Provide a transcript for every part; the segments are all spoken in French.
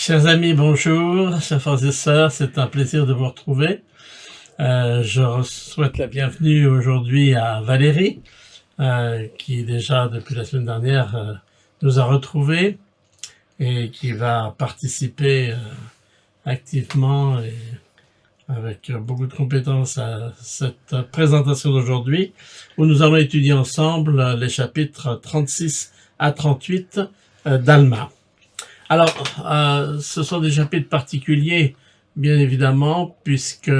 Chers amis, bonjour, chers frères et sœurs, c'est un plaisir de vous retrouver. Je souhaite la bienvenue aujourd'hui à Valérie, qui déjà depuis la semaine dernière nous a retrouvés et qui va participer activement et avec beaucoup de compétences à cette présentation d'aujourd'hui, où nous allons étudier ensemble les chapitres 36 à 38 d'Alma. Alors, ce sont des chapitres particuliers, bien évidemment, puisque,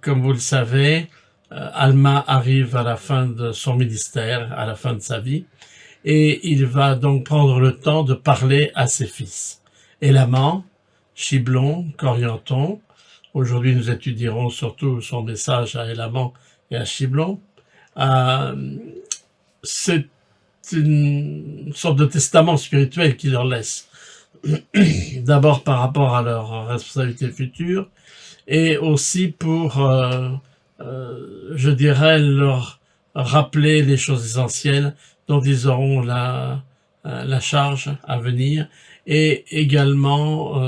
comme vous le savez, Alma arrive à la fin de son ministère, à la fin de sa vie, et il va donc prendre le temps de parler à ses fils. Élaman, Chiblon, Corianton. Aujourd'hui, nous étudierons surtout son message à Élaman et à Chiblon. C'est une sorte de testament spirituel qu'il leur laisse. D'abord par rapport à leur responsabilité future et aussi pour, je dirais, leur rappeler les choses essentielles dont ils auront la charge à venir. Et également,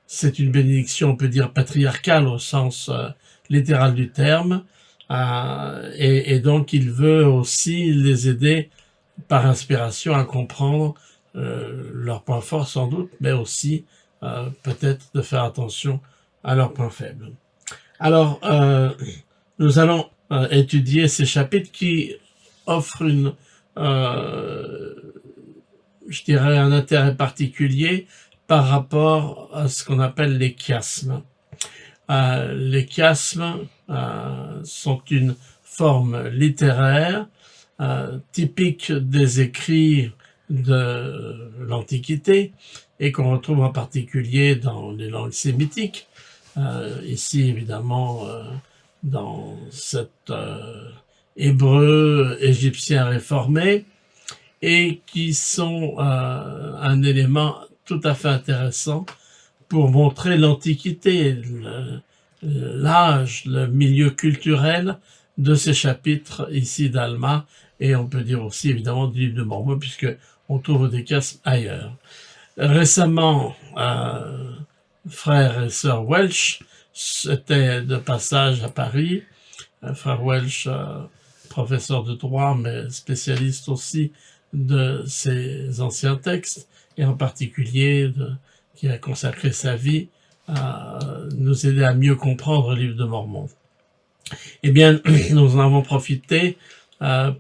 c'est une bénédiction, on peut dire, patriarcale au sens littéral du terme. Et donc, il veut aussi les aider par inspiration à comprendre leurs points forts sans doute, mais aussi peut-être de faire attention à leurs points faibles. Alors, nous allons étudier ces chapitres qui offrent je dirais, un intérêt particulier par rapport à ce qu'on appelle les chiasmes. Les chiasmes sont une forme littéraire typique des écrits de l'Antiquité et qu'on retrouve en particulier dans les langues sémitiques, ici évidemment dans cet hébreu égyptien réformé, et qui sont un élément tout à fait intéressant pour montrer l'Antiquité, l'âge, le milieu culturel de ces chapitres ici d'Alma, et on peut dire aussi évidemment du livre de Mormon, puisque on trouve des chiasmes ailleurs. Récemment, frère et sœur Welch étaient de passage à Paris. Frère Welch, professeur de droit, mais spécialiste aussi de ces anciens textes, et en particulier qui a consacré sa vie à nous aider à mieux comprendre le livre de Mormon. Eh bien, nous en avons profité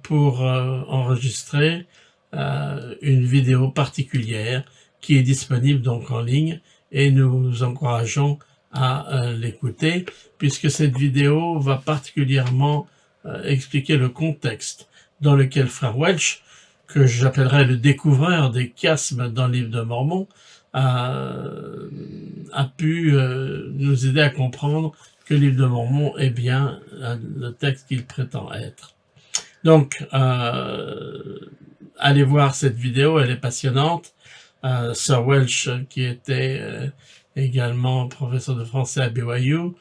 pour enregistrer une vidéo particulière qui est disponible donc en ligne, et nous vous encourageons à l'écouter, puisque cette vidéo va particulièrement expliquer le contexte dans lequel frère Welch, que j'appellerais le découvreur des chiasmes dans le livre de Mormon, a pu nous aider à comprendre que le livre de Mormon est bien le texte qu'il prétend être. Donc, allez voir cette vidéo, elle est passionnante. Sir Welch, qui était également professeur de français à BYU,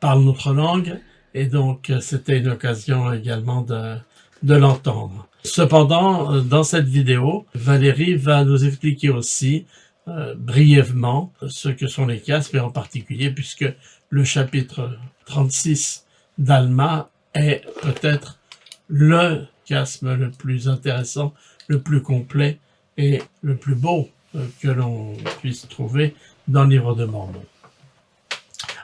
parle notre langue, et donc c'était une occasion également de l'entendre. Cependant, dans cette vidéo, Valérie va nous expliquer aussi brièvement ce que sont les chiasmes, et en particulier puisque le chapitre 36 d'Alma est peut-être le chiasme le plus intéressant, le plus complet et le plus beau que l'on puisse trouver dans le livre de Mormon.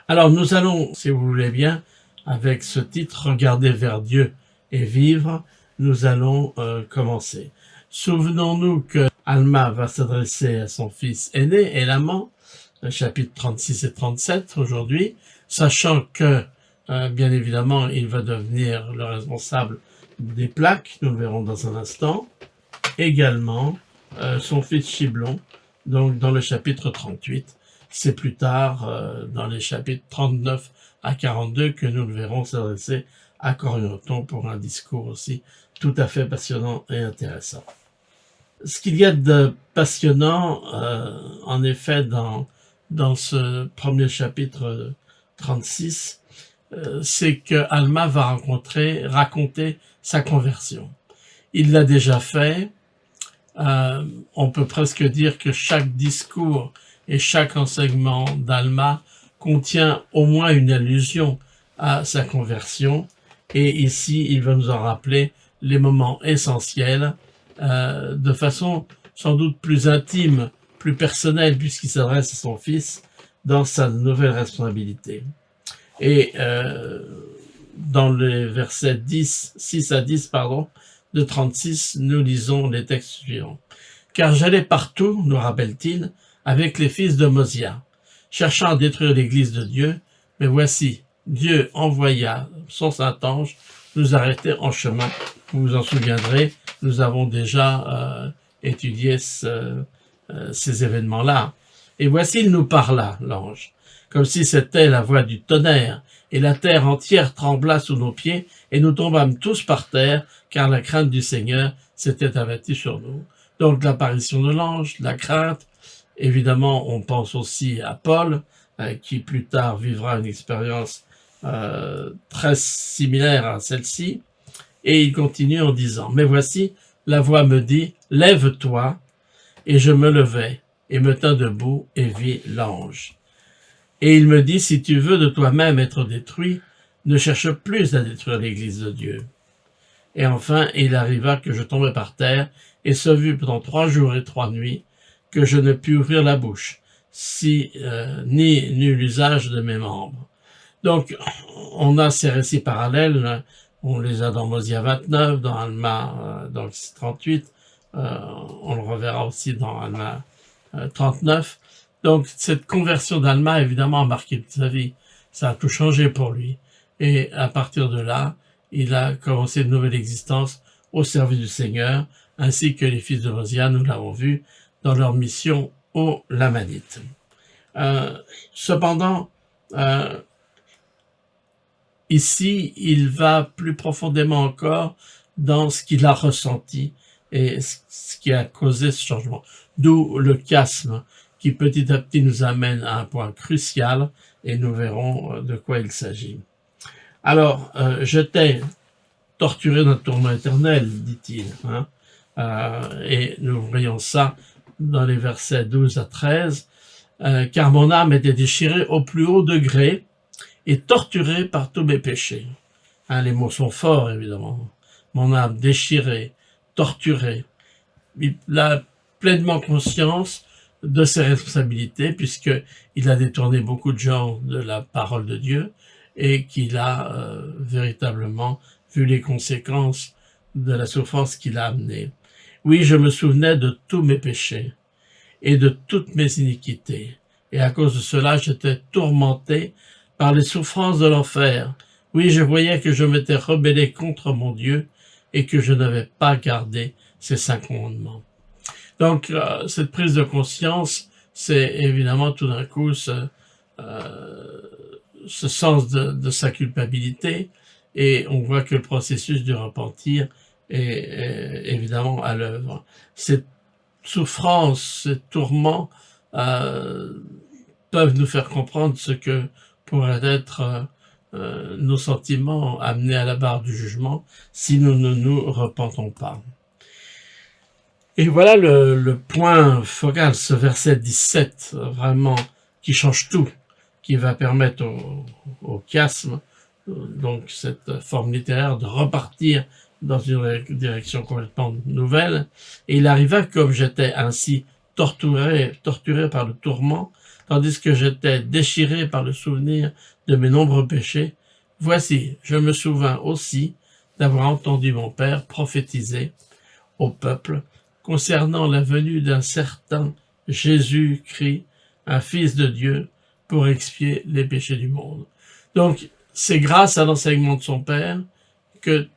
Alors nous allons, si vous voulez bien, avec ce titre, Regarder vers Dieu et vivre, nous allons commencer. Souvenons-nous que Alma va s'adresser à son fils aîné, Élaman, chapitre 36 et 37 aujourd'hui, sachant que, bien évidemment, il va devenir le responsable des plaques, nous le verrons dans un instant. Également, son fils Chiblon, donc dans le chapitre 38. C'est plus tard, dans les chapitres 39 à 42, que nous le verrons s'adresser à Corianton pour un discours aussi tout à fait passionnant et intéressant. Ce qu'il y a de passionnant, en effet, dans ce premier chapitre 36, c'est que Alma va raconter sa conversion. Il l'a déjà fait. on peut presque dire que chaque discours et chaque enseignement d'Alma contient au moins une allusion à sa conversion. Et ici, il va nous en rappeler les moments essentiels, de façon sans doute plus intime, plus personnelle, puisqu'il s'adresse à son fils dans sa nouvelle responsabilité. Et dans les versets 6 à 10, de 36, nous lisons les textes suivants. « Car j'allais partout, nous rappelle-t-il, avec les fils de Mosia, cherchant à détruire l'église de Dieu, mais voici, Dieu envoya son Saint-Ange nous arrêter en chemin. » Vous vous en souviendrez, nous avons déjà étudié ces événements-là. Et voici, il nous parla, l'ange, comme si c'était la voix du tonnerre, et la terre entière trembla sous nos pieds, et nous tombâmes tous par terre, car la crainte du Seigneur s'était abattue sur nous. Donc l'apparition de l'ange, la crainte, évidemment on pense aussi à Paul, qui plus tard vivra une expérience très similaire à celle-ci, et il continue en disant, « Mais voici, la voix me dit, lève-toi, et je me levai, et me tins debout, et vis l'ange. Et il me dit, si tu veux de toi-même être détruit, ne cherche plus à détruire l'église de Dieu. Et enfin, il arriva que je tombais par terre, et ce fut pendant 3 jours et 3 nuits, que je ne pus ouvrir la bouche, ni nul usage de mes membres. » Donc, on a ces récits parallèles, on les a dans Mosia 29, dans Alma, dans le 38, on le reverra aussi dans Alma 39. Donc, cette conversion d'Alma, évidemment, a marqué toute sa vie. Ça a tout changé pour lui. Et à partir de là, il a commencé une nouvelle existence au service du Seigneur, ainsi que les fils de Mosia, nous l'avons vu, dans leur mission aux Lamanites. Cependant, ici, il va plus profondément encore dans ce qu'il a ressenti et ce qui a causé ce changement. D'où le chiasme qui petit à petit nous amène à un point crucial et nous verrons de quoi il s'agit. Alors, j'étais torturé d'un tourment éternel, dit-il, hein, et nous voyons ça dans les versets 12 à 13, car mon âme était déchirée au plus haut degré et torturée par tous mes péchés. Hein, les mots sont forts, évidemment. Mon âme déchirée, torturée. Il a pleinement conscience de ses responsabilités, puisqu'il a détourné beaucoup de gens de la parole de Dieu et qu'il a véritablement vu les conséquences de la souffrance qu'il a amenée. Oui, je me souvenais de tous mes péchés et de toutes mes iniquités, et à cause de cela, j'étais tourmenté par les souffrances de l'enfer. Oui, je voyais que je m'étais rebellé contre mon Dieu et que je n'avais pas gardé ses 5 commandements. Donc, cette prise de conscience, c'est évidemment tout d'un coup ce sens de sa culpabilité, et on voit que le processus du repentir est évidemment à l'œuvre. Cette souffrance, ces tourments peuvent nous faire comprendre ce que pourraient être nos sentiments amenés à la barre du jugement si nous ne nous repentons pas. Et voilà le point focal, ce verset 17, vraiment, qui change tout, qui va permettre au chiasme, donc cette forme littéraire, de repartir dans une direction complètement nouvelle. Et il arriva comme j'étais ainsi torturé par le tourment, tandis que j'étais déchiré par le souvenir de mes nombreux péchés. Voici, je me souvins aussi d'avoir entendu mon père prophétiser au peuple concernant la venue d'un certain Jésus-Christ, un fils de Dieu, pour expier les péchés du monde. Donc, c'est grâce à l'enseignement de son père que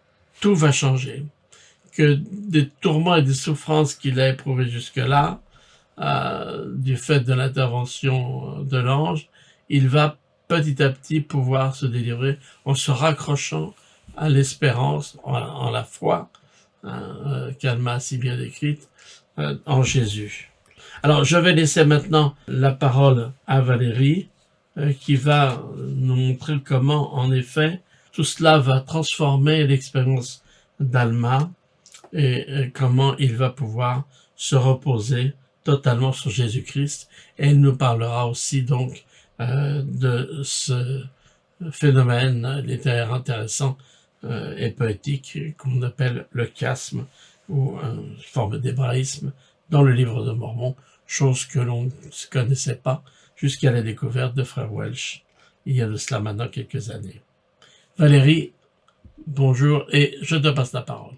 tout va changer, que des tourments et des souffrances qu'il a éprouvés jusque-là, du fait de l'intervention de l'ange, il va petit à petit pouvoir se délivrer en se raccrochant à l'espérance, en la foi, qu'Alma a si bien décrite, en Jésus. Alors, je vais laisser maintenant la parole à Valérie, qui va nous montrer comment, en effet, tout cela va transformer l'expérience d'Alma et comment il va pouvoir se reposer totalement sur Jésus-Christ. Et elle nous parlera aussi donc de ce phénomène littéraire intéressant et poétique qu'on appelle le chiasme, ou une forme d'hébraïsme dans le livre de Mormon, chose que l'on ne connaissait pas jusqu'à la découverte de Frère Welch il y a de cela maintenant quelques années. Valérie, bonjour et je te passe la parole.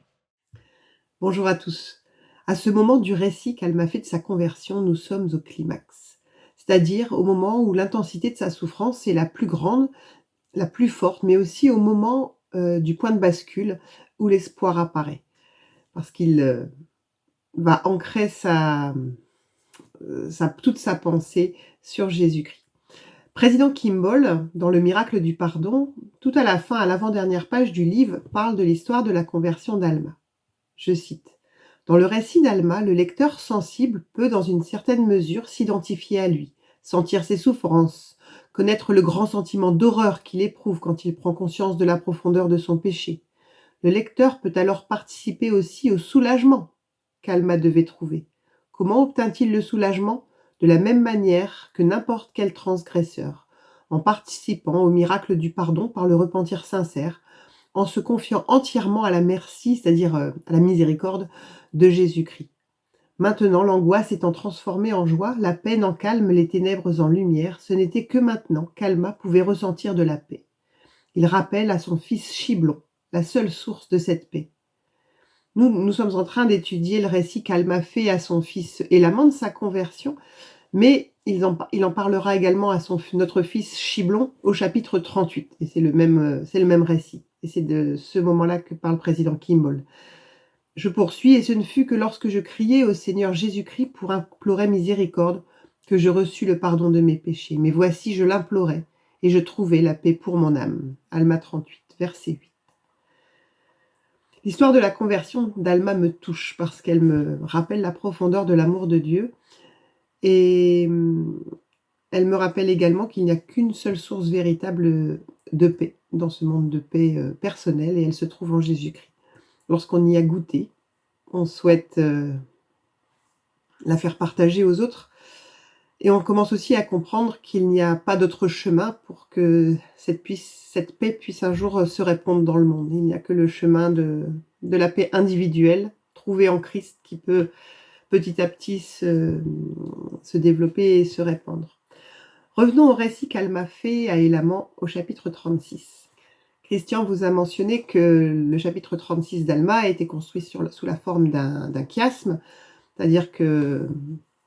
Bonjour à tous. À ce moment du récit qu'Alma fait de sa conversion, nous sommes au climax, c'est-à-dire au moment où l'intensité de sa souffrance est la plus grande, la plus forte, mais aussi au moment du point de bascule où l'espoir apparaît, parce qu'il va ancrer toute sa pensée sur Jésus-Christ. Président Kimball, dans Le miracle du pardon, tout à la fin, à l'avant-dernière page du livre, parle de l'histoire de la conversion d'Alma. Je cite: « Dans le récit d'Alma, le lecteur sensible peut, dans une certaine mesure, s'identifier à lui, sentir ses souffrances, connaître le grand sentiment d'horreur qu'il éprouve quand il prend conscience de la profondeur de son péché. Le lecteur peut alors participer aussi au soulagement qu'Alma devait trouver. Comment obtint-il le soulagement ? De la même manière que n'importe quel transgresseur, en participant au miracle du pardon par le repentir sincère, en se confiant entièrement à la merci, c'est-à-dire à la miséricorde de Jésus-Christ. Maintenant, l'angoisse étant transformée en joie, la peine en calme, les ténèbres en lumière, ce n'était que maintenant qu'Alma pouvait ressentir de la paix. Il rappelle à son fils Chiblon la seule source de cette paix. Nous sommes en train d'étudier le récit qu'Alma fait à son fils Élamant de sa conversion, mais il en parlera également à notre fils Chiblon au chapitre 38, et c'est le même récit. Et c'est de ce moment-là que parle président Kimball. Je poursuis, et ce ne fut que lorsque je criai au Seigneur Jésus-Christ pour implorer miséricorde que je reçus le pardon de mes péchés. Mais voici, je l'implorais, et je trouvai la paix pour mon âme. Alma 38, verset 8. L'histoire de la conversion d'Alma me touche parce qu'elle me rappelle la profondeur de l'amour de Dieu, et elle me rappelle également qu'il n'y a qu'une seule source véritable de paix dans ce monde de paix personnelle, et elle se trouve en Jésus-Christ. Lorsqu'on y a goûté, on souhaite la faire partager aux autres, et on commence aussi à comprendre qu'il n'y a pas d'autre chemin pour que cette paix puisse un jour se répandre dans le monde. Il n'y a que le chemin de la paix individuelle, trouvée en Christ, qui peut petit à petit se développer et se répandre. Revenons au récit qu'Alma fait à Élamant au chapitre 36. Christian vous a mentionné que le chapitre 36 d'Alma a été construit sous la forme d'un chiasme, c'est-à-dire que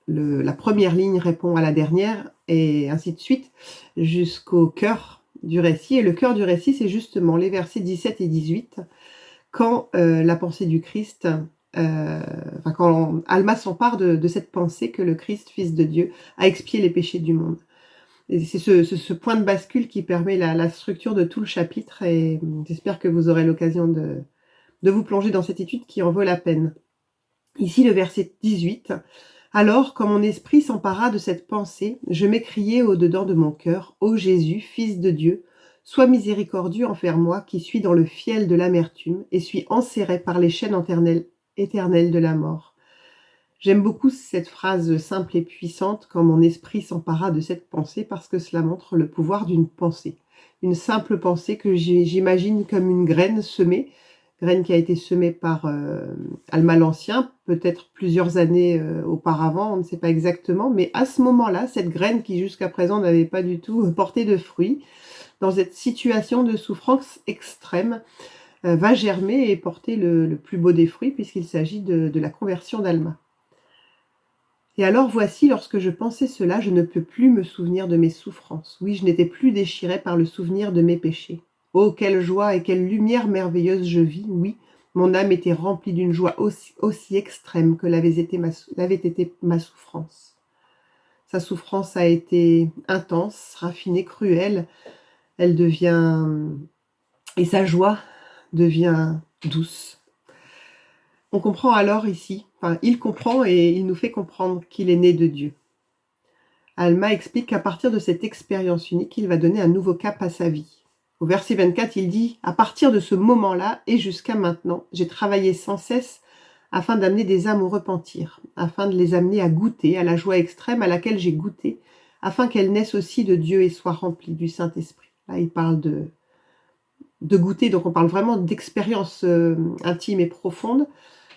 la première ligne répond à la dernière, et ainsi de suite, jusqu'au cœur du récit. Et le cœur du récit, c'est justement les versets 17 et 18, quand la pensée du Christ, quand Alma s'empare de cette pensée que le Christ, Fils de Dieu, a expié les péchés du monde. Et c'est ce point de bascule qui permet la structure de tout le chapitre, et j'espère que vous aurez l'occasion de vous plonger dans cette étude qui en vaut la peine. Ici, le verset 18. « Alors, quand mon esprit s'empara de cette pensée, je m'écriai au-dedans de mon cœur, ô Jésus, Fils de Dieu, sois miséricordieux envers moi qui suis dans le fiel de l'amertume et suis enserré par les chaînes éternelles de la mort. » J'aime beaucoup cette phrase simple et puissante, quand mon esprit s'empara de cette pensée, parce que cela montre le pouvoir d'une pensée. Une simple pensée que j'imagine comme une graine semée, graine qui a été semée par Alma l'Ancien, peut-être plusieurs années auparavant, on ne sait pas exactement, mais à ce moment-là, cette graine qui jusqu'à présent n'avait pas du tout porté de fruits, dans cette situation de souffrance extrême, va germer et porter le plus beau des fruits, puisqu'il s'agit de la conversion d'Alma. Et alors voici, lorsque je pensais cela, je ne peux plus me souvenir de mes souffrances. Oui, je n'étais plus déchiré par le souvenir de mes péchés. Oh, quelle joie et quelle lumière merveilleuse je vis, oui, mon âme était remplie d'une joie aussi extrême que l'avait été ma souffrance. Sa souffrance a été intense, raffinée, cruelle, et sa joie devient douce. On comprend alors ici, il comprend et il nous fait comprendre qu'il est né de Dieu. Alma explique qu'à partir de cette expérience unique, il va donner un nouveau cap à sa vie. Au verset 24, il dit « À partir de ce moment-là et jusqu'à maintenant, j'ai travaillé sans cesse afin d'amener des âmes au repentir, afin de les amener à goûter à la joie extrême à laquelle j'ai goûté, afin qu'elles naissent aussi de Dieu et soient remplies du Saint-Esprit. Là, il parle de goûter, donc on parle vraiment d'expérience intime et profonde.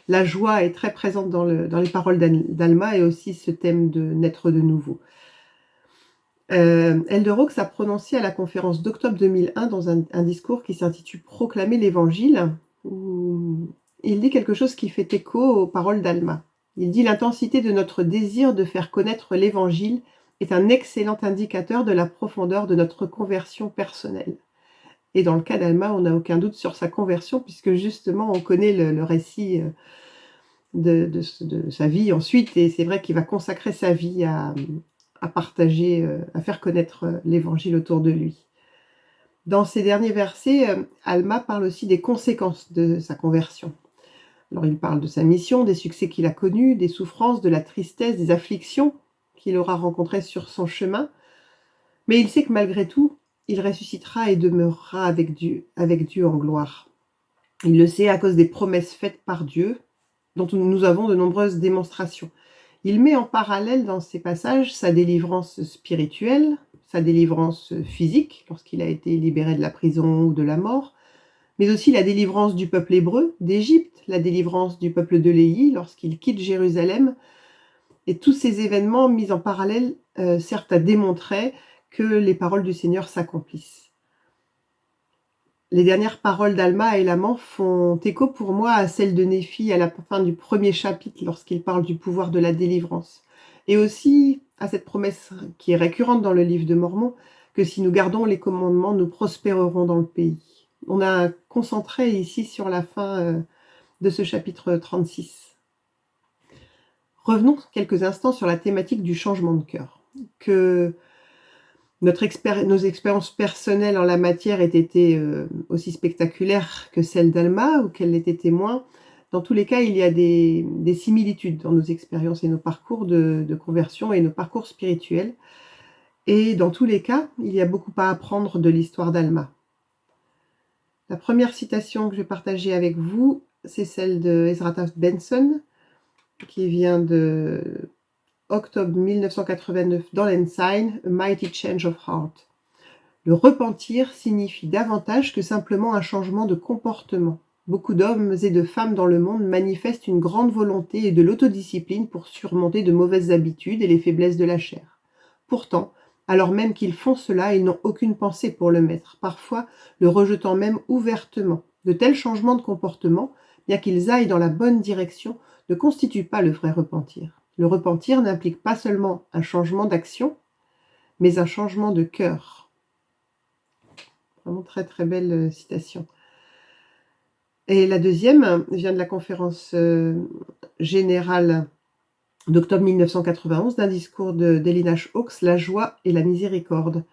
La joie est très présente dans les paroles d'Alma et aussi ce thème de naître de nouveau. Elderox a prononcé à la conférence d'octobre 2001 dans un discours qui s'intitule « Proclamer l'Évangile » où il dit quelque chose qui fait écho aux paroles d'Alma. Il dit « L'intensité de notre désir de faire connaître l'Évangile est un excellent indicateur de la profondeur de notre conversion personnelle. » Et dans le cas d'Alma, on n'a aucun doute sur sa conversion puisque justement on connaît le récit de sa vie ensuite et c'est vrai qu'il va consacrer sa vie à partager, à faire connaître l'Évangile autour de lui. Dans ces derniers versets, Alma parle aussi des conséquences de sa conversion. Alors il parle de sa mission, des succès qu'il a connus, des souffrances, de la tristesse, des afflictions qu'il aura rencontrées sur son chemin, mais il sait que malgré tout, il ressuscitera et demeurera avec Dieu en gloire. Il le sait à cause des promesses faites par Dieu, dont nous avons de nombreuses démonstrations. Il met en parallèle dans ces passages sa délivrance spirituelle, sa délivrance physique, lorsqu'il a été libéré de la prison ou de la mort, mais aussi la délivrance du peuple hébreu d'Égypte, la délivrance du peuple de Léhi lorsqu'il quitte Jérusalem. Et tous ces événements mis en parallèle servent à démontrer que les paroles du Seigneur s'accomplissent. Les dernières paroles d'Alma et Laman font écho pour moi à celles de Néphi à la fin du premier chapitre lorsqu'il parle du pouvoir de la délivrance. Et aussi à cette promesse qui est récurrente dans le livre de Mormon, que si nous gardons les commandements, nous prospérerons dans le pays. On a concentré ici sur la fin de ce chapitre 36. Revenons quelques instants sur la thématique du changement de cœur. Que nos expériences personnelles en la matière aient été aussi spectaculaires que celles d'Alma ou qu'elle l'ait été moins. Dans tous les cas, il y a des similitudes dans nos expériences et nos parcours de conversion et nos parcours spirituels. Et dans tous les cas, il y a beaucoup à apprendre de l'histoire d'Alma. La première citation que je vais partager avec vous, c'est celle de Ezra Taft Benson, qui vient de octobre 1989 dans l'Ensign, A Mighty Change of Heart. Le repentir signifie davantage que simplement un changement de comportement. Beaucoup d'hommes et de femmes dans le monde manifestent une grande volonté et de l'autodiscipline pour surmonter de mauvaises habitudes et les faiblesses de la chair. Pourtant, alors même qu'ils font cela, ils n'ont aucune pensée pour le mettre, parfois le rejetant même ouvertement. De tels changements de comportement, bien qu'ils aillent dans la bonne direction, ne constituent pas le vrai repentir. Le repentir n'implique pas seulement un changement d'action, mais un changement de cœur. Vraiment très très belle citation. Et la deuxième vient de la conférence générale d'octobre 1991, d'un discours d'Eli Nash Hawks, La joie et la miséricorde.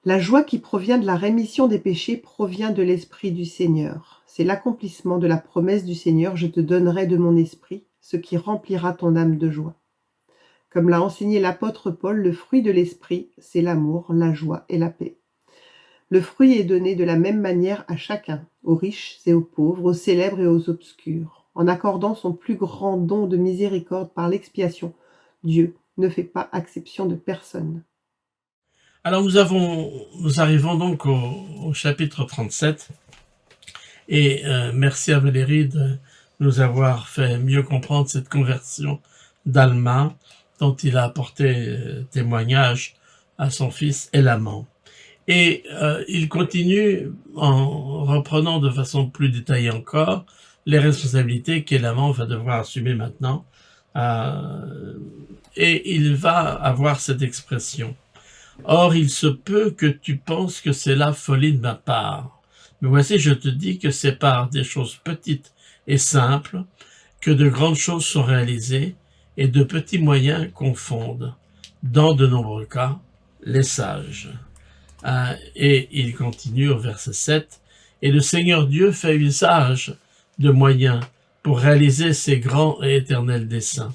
La joie qui provient de la rémission des péchés provient de l'Esprit du Seigneur. C'est l'accomplissement de la promesse du Seigneur, je te donnerai de mon esprit, ce qui remplira ton âme de joie. Comme l'a enseigné l'apôtre Paul, le fruit de l'esprit, c'est l'amour, la joie et la paix. Le fruit est donné de la même manière à chacun, aux riches et aux pauvres, aux célèbres et aux obscurs. En accordant son plus grand don de miséricorde par l'expiation, Dieu ne fait pas exception de personne. Alors nous arrivons donc au chapitre 37 et merci à Valérie de nous avoir fait mieux comprendre cette conversion d'Alma dont il a apporté témoignage à son fils Elaman. Et il continue en reprenant de façon plus détaillée encore les responsabilités qu'Elaman va devoir assumer maintenant. Et il va avoir cette expression. Or, il se peut que tu penses que c'est la folie de ma part. Mais voici, je te dis que c'est par des choses petites et simples que de grandes choses sont réalisées et de petits moyens confondent, dans de nombreux cas, les sages. Et il continue au verset 7, « Et le Seigneur Dieu fait usage de moyens pour réaliser ses grands et éternels desseins.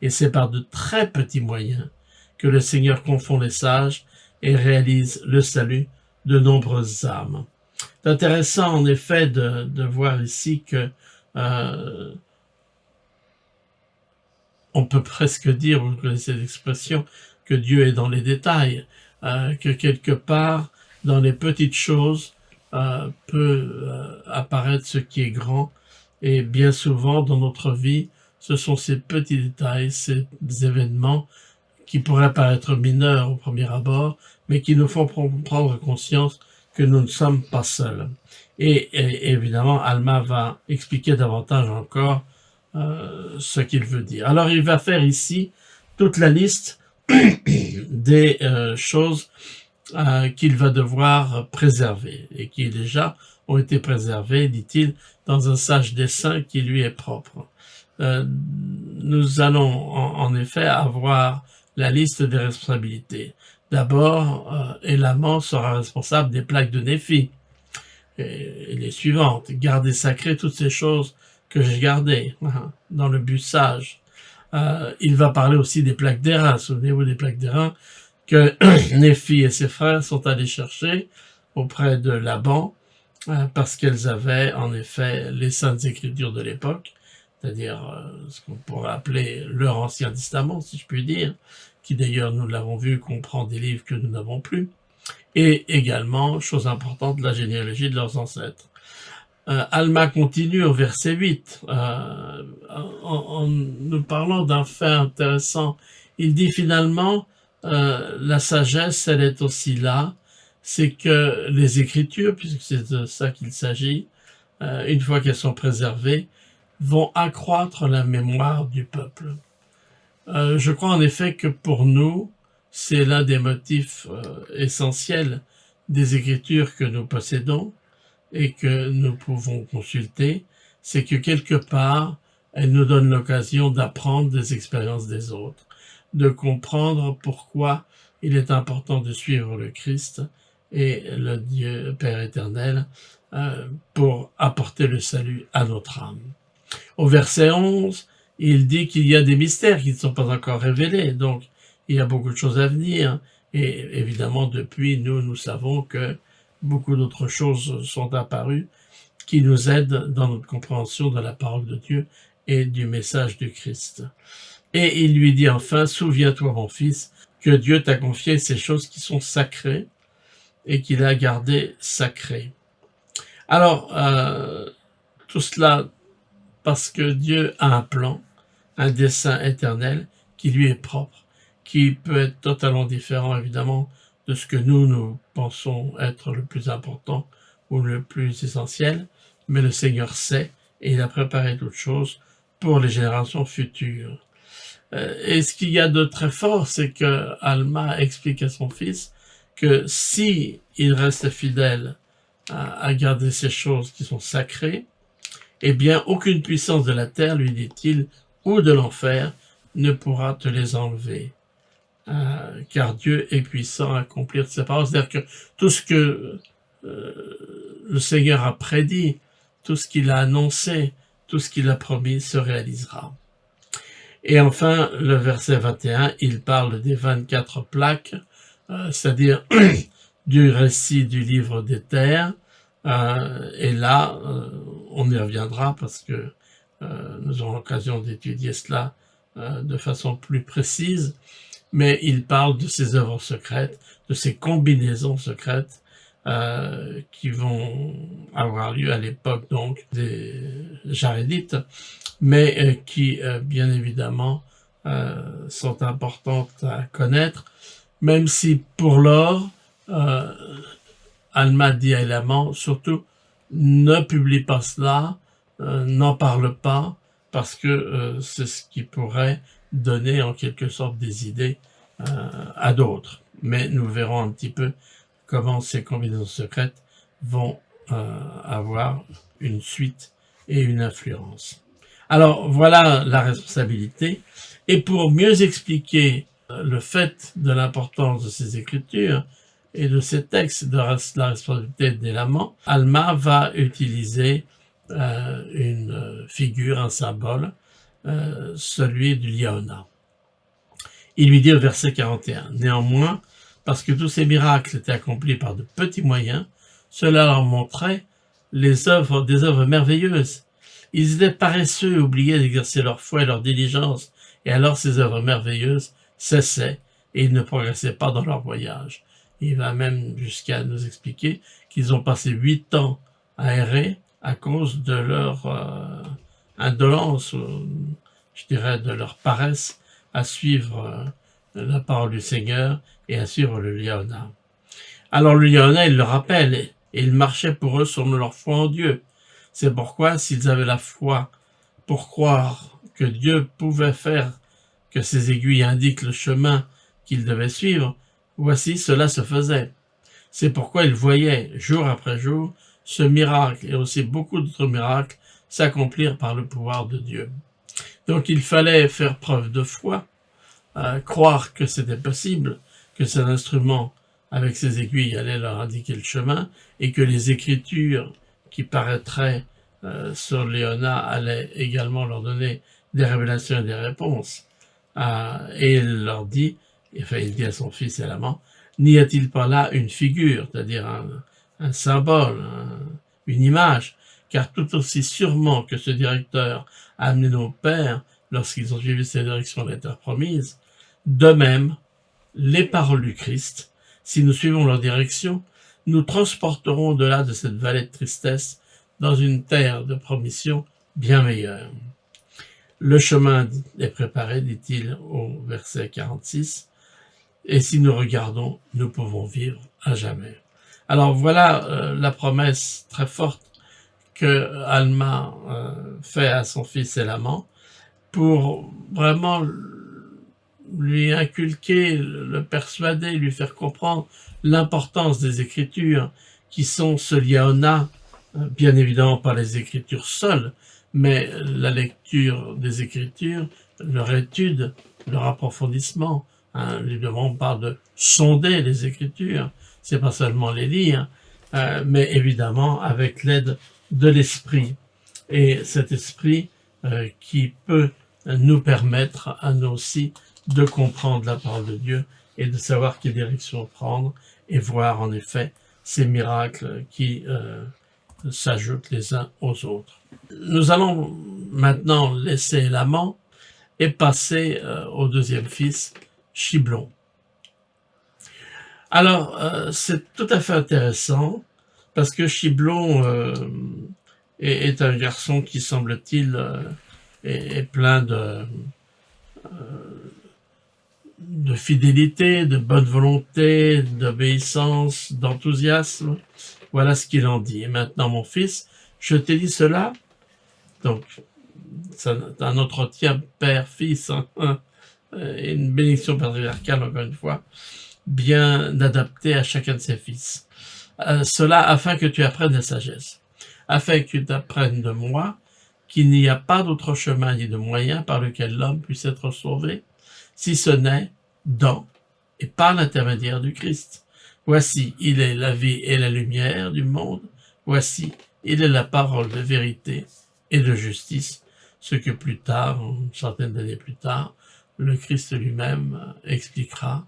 Et c'est par de très petits moyens que le Seigneur confond les sages et réalise le salut de nombreuses âmes. » C'est intéressant en effet de voir ici que on peut presque dire, vous connaissez l'expression, que Dieu est dans les détails, que quelque part, dans les petites choses, peut apparaître ce qui est grand, et bien souvent dans notre vie, ce sont ces petits détails, ces événements qui pourraient paraître mineurs au premier abord, mais qui nous font prendre conscience que nous ne sommes pas seuls. Et évidemment, Alma va expliquer davantage encore ce qu'il veut dire. Alors, il va faire ici toute la liste des choses qu'il va devoir préserver et qui déjà ont été préservées, dit-il, dans un sage dessein qui lui est propre. Nous allons en effet avoir la liste des responsabilités. D'abord, Élaman sera responsable des plaques de Néphi. Et les suivantes, garder sacré toutes ces choses que j'ai gardées dans le but sage. Il va parler aussi des plaques d'airain. Souvenez-vous des plaques d'airain que Néphi et ses frères sont allés chercher auprès de Laban parce qu'elles avaient en effet les saintes écritures de l'époque, c'est-à-dire ce qu'on pourrait appeler leur Ancien Testament, si je puis dire, qui d'ailleurs, nous l'avons vu, comprend des livres que nous n'avons plus, et également, chose importante, la généalogie de leurs ancêtres. Alma continue au verset 8, en nous parlant d'un fait intéressant. Il dit finalement, la sagesse, elle est aussi là, c'est que les Écritures, puisque c'est de ça qu'il s'agit, une fois qu'elles sont préservées, vont accroître la mémoire du peuple. Je crois en effet que pour nous, c'est l'un des motifs essentiels des Écritures que nous possédons et que nous pouvons consulter, c'est que quelque part, elles nous donnent l'occasion d'apprendre des expériences des autres, de comprendre pourquoi il est important de suivre le Christ et le Dieu Père éternel pour apporter le salut à notre âme. Au verset 11, il dit qu'il y a des mystères qui ne sont pas encore révélés, donc il y a beaucoup de choses à venir, et évidemment depuis nous savons que beaucoup d'autres choses sont apparues qui nous aident dans notre compréhension de la parole de Dieu et du message du Christ. Et il lui dit enfin, souviens-toi mon fils, que Dieu t'a confié ces choses qui sont sacrées et qu'il a gardées sacrées. Alors, tout cela parce que Dieu a un plan, un dessein éternel qui lui est propre, qui peut être totalement différent évidemment de ce que nous pensons être le plus important ou le plus essentiel, mais le Seigneur sait et il a préparé toutes choses pour les générations futures. Et ce qu'il y a de très fort, c'est que Alma explique à son fils que si il reste fidèle à garder ces choses qui sont sacrées, eh bien, aucune puissance de la terre, lui dit-il, ou de l'enfer, ne pourra te les enlever. Car Dieu est puissant à accomplir ses paroles. C'est-à-dire que tout ce que le Seigneur a prédit, tout ce qu'il a annoncé, tout ce qu'il a promis se réalisera. Et enfin, le verset 21, il parle des 24 plaques, c'est-à-dire du récit du livre des terres. Et là, on y reviendra parce que nous aurons l'occasion d'étudier cela de façon plus précise. Mais il parle de ces œuvres secrètes, de ces combinaisons secrètes qui vont avoir lieu à l'époque donc des Jarédites, mais qui bien évidemment sont importantes à connaître, même si pour l'or, Alma dit à Élaman, surtout ne publie pas cela, n'en parle pas, parce que c'est ce qui pourrait donner en quelque sorte des idées à d'autres. Mais nous verrons un petit peu comment ces combinaisons secrètes vont avoir une suite et une influence. Alors voilà la responsabilité. Et pour mieux expliquer le fait de l'importance de ces écritures et de ces textes de la responsabilité d'Élaman, Alma va utiliser une figure, un symbole, celui du liona. Il lui dit au verset 41, « Néanmoins, parce que tous ces miracles étaient accomplis par de petits moyens, cela leur montrait des œuvres merveilleuses. Ils étaient paresseux et oubliaient d'exercer leur foi et leur diligence, et alors ces œuvres merveilleuses cessaient et ils ne progressaient pas dans leur voyage. Il va même jusqu'à nous expliquer qu'ils ont passé 8 ans à errer à cause de leur indolence, je dirais de leur paresse, à suivre la parole du Seigneur et à suivre le Liona. Alors le Liona, il le rappelle, et il marchait pour eux selon leur foi en Dieu. C'est pourquoi, s'ils avaient la foi pour croire que Dieu pouvait faire que ces aiguilles indiquent le chemin qu'ils devaient suivre, voici cela se faisait. C'est pourquoi ils voyaient, jour après jour, ce miracle et aussi beaucoup d'autres miracles s'accomplir par le pouvoir de Dieu. Donc il fallait faire preuve de foi, croire que c'était possible, que cet instrument avec ses aiguilles allait leur indiquer le chemin et que les écritures qui paraîtraient sur Léona allaient également leur donner des révélations et des réponses. Et il leur dit, enfin il dit à son fils et à l'amant, n'y a-t-il pas là une figure, c'est-à-dire un symbole, une image, car tout aussi sûrement que ce directeur a amené nos pères lorsqu'ils ont suivi ces directions de la terre promise, de même, les paroles du Christ, si nous suivons leur direction, nous transporterons au-delà de cette vallée de tristesse dans une terre de promission bien meilleure. Le chemin est préparé, dit-il au verset 46, et si nous regardons, nous pouvons vivre à jamais. Alors voilà la promesse très forte que Alma fait à son fils et l'amant pour vraiment lui inculquer, le persuader, lui faire comprendre l'importance des Écritures qui sont ce liaona, bien évidemment pas les Écritures seules, mais la lecture des Écritures, leur étude, leur approfondissement. Évidemment, on parle de sonder les Écritures, c'est pas seulement les lire, mais évidemment avec l'aide de l'Esprit. Et cet Esprit qui peut nous permettre à nous aussi de comprendre la parole de Dieu et de savoir quelle direction prendre et voir en effet ces miracles qui s'ajoutent les uns aux autres. Nous allons maintenant laisser l'amant et passer au deuxième fils, Chiblon. Alors, c'est tout à fait intéressant parce que Chiblon est un garçon qui, semble-t-il, est plein de fidélité, de bonne volonté, d'obéissance, d'enthousiasme. Voilà ce qu'il en dit. Et maintenant, mon fils, je t'ai dit cela. Donc, c'est un entretien père-fils, une bénédiction patriarcale, encore une fois, bien adaptée à chacun de ses fils. Cela afin que tu apprennes la sagesse, afin que tu apprennes de moi qu'il n'y a pas d'autre chemin ni de moyen par lequel l'homme puisse être sauvé, si ce n'est dans et par l'intermédiaire du Christ. Voici, il est la vie et la lumière du monde. Voici, il est la parole de vérité et de justice, ce que plus tard, une centaine d'années plus tard, le Christ lui-même expliquera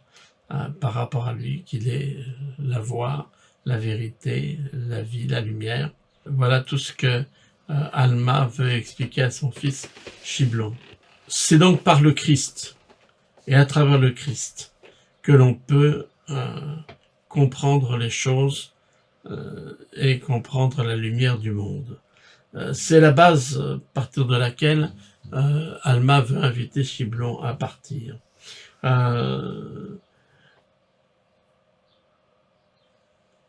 par rapport à lui qu'il est la voie, la vérité, la vie, la lumière. Voilà tout ce que Alma veut expliquer à son fils Chiblon. C'est donc par le Christ et à travers le Christ que l'on peut comprendre les choses et comprendre la lumière du monde. C'est la base à partir de laquelle Alma veut inviter Chiblon à partir.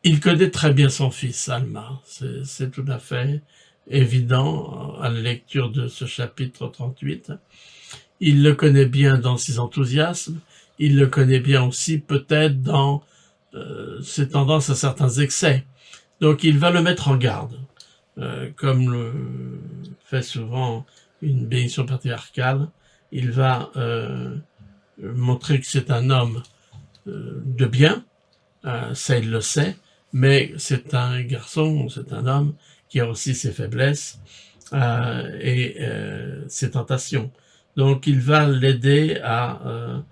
Il connaît très bien son fils, Alma. C'est tout à fait évident à la lecture de ce chapitre 38. Il le connaît bien dans ses enthousiasmes. Il le connaît bien aussi peut-être dans ses tendances à certains excès. Donc il va le mettre en garde. Comme le fait souvent une bénédiction patriarcale, il va montrer que c'est un homme de bien, ça il le sait, mais c'est un garçon, c'est un homme qui a aussi ses faiblesses et ses tentations. Donc il va l'aider à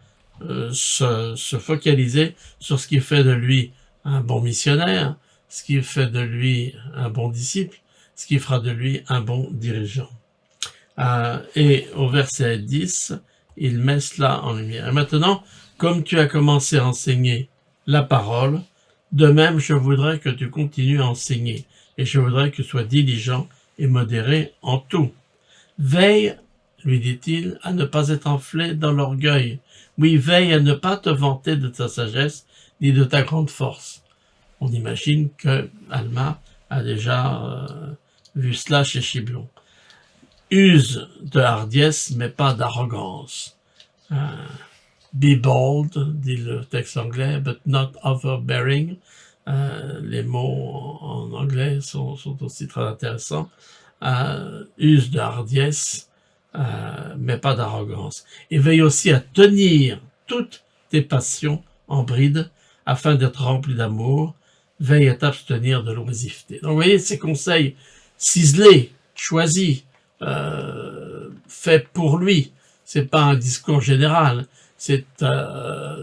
se focaliser sur ce qui fait de lui un bon missionnaire, ce qui fait de lui un bon disciple, ce qui fera de lui un bon dirigeant. Et au verset 10, il met cela en lumière. Et maintenant, comme tu as commencé à enseigner la parole, de même, je voudrais que tu continues à enseigner, et je voudrais que tu sois diligent et modéré en tout. Veille, lui dit-il, à ne pas être enflé dans l'orgueil. Oui, veille à ne pas te vanter de ta sagesse, ni de ta grande force. On imagine que Alma a déjà vu cela chez Chiblon. Use de hardiesse, mais pas d'arrogance. Be bold, dit le texte anglais, but not overbearing. Les mots en anglais sont aussi très intéressants. Use de hardiesse, mais pas d'arrogance. Et veille aussi à tenir toutes tes passions en bride, afin d'être rempli d'amour. Veille à t'abstenir de l'oisiveté. Donc vous voyez, ces conseils ciselés, choisis, faits pour lui. C'est pas un discours général, c'est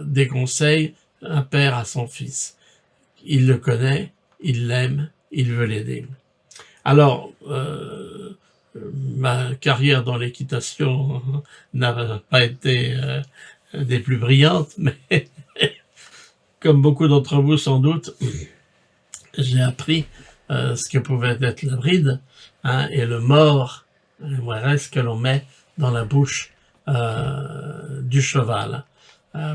des conseils un père à son fils. Il le connaît, il l'aime, il veut l'aider. Alors, ma carrière dans l'équitation n'a pas été des plus brillantes, mais comme beaucoup d'entre vous sans doute, j'ai appris ce que pouvait être la bride et le mors, reste que l'on met dans la bouche du cheval.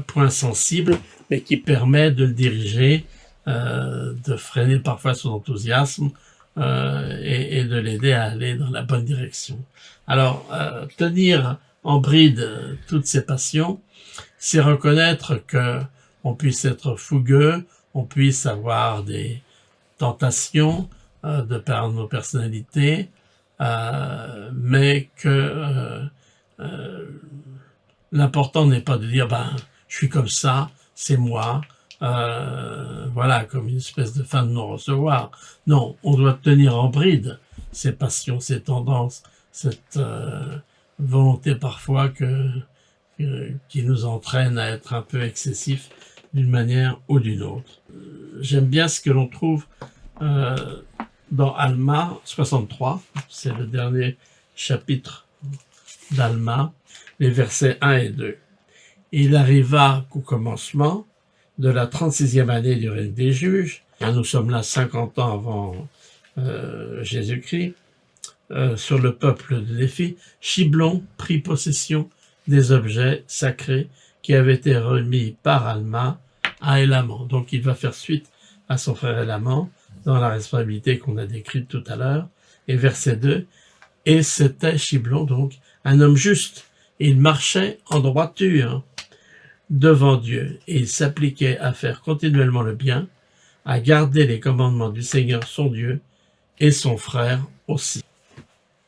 Point sensible, mais qui permet de le diriger, de freiner parfois son enthousiasme et de l'aider à aller dans la bonne direction. Alors, tenir en bride toutes ces passions, c'est reconnaître que on puisse être fougueux, on puisse avoir des tentations de par nos personnalités, mais que l'important n'est pas de dire je suis comme ça, c'est moi, voilà, comme une espèce de fin de non-recevoir. Non, on doit tenir en bride ces passions, ces tendances, cette volonté parfois qui nous entraîne à être un peu excessif d'une manière ou d'une autre. J'aime bien ce que l'on trouve dans Alma 63, c'est le dernier chapitre d'Alma, les versets 1 et 2. Il arriva qu'au commencement de la 36e année du règne des juges, nous sommes là 50 ans avant Jésus-Christ, sur le peuple de Néphi, Chiblon prit possession des objets sacrés qui avaient été remis par Alma à Élaman. Donc il va faire suite à son frère Élaman dans la responsabilité qu'on a décrite tout à l'heure. Et verset 2, et c'était Chiblon, donc un homme juste, et il marchait en droiture devant Dieu, et il s'appliquait à faire continuellement le bien, à garder les commandements du Seigneur son Dieu, et son frère aussi.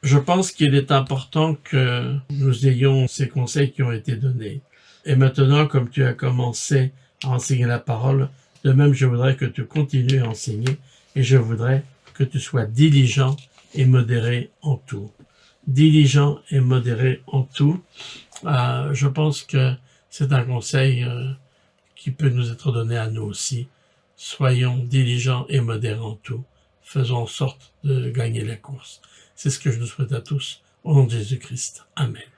Je pense qu'il est important que nous ayons ces conseils qui ont été donnés. Et maintenant, comme tu as commencé à enseigner la parole, de même je voudrais que tu continues à enseigner, et je voudrais que tu sois diligent et modéré en tout. Diligent et modéré en tout. Je pense que c'est un conseil qui peut nous être donné à nous aussi. Soyons diligents et modérés en tout. Faisons en sorte de gagner la course. C'est ce que je nous souhaite à tous, au nom de Jésus-Christ. Amen.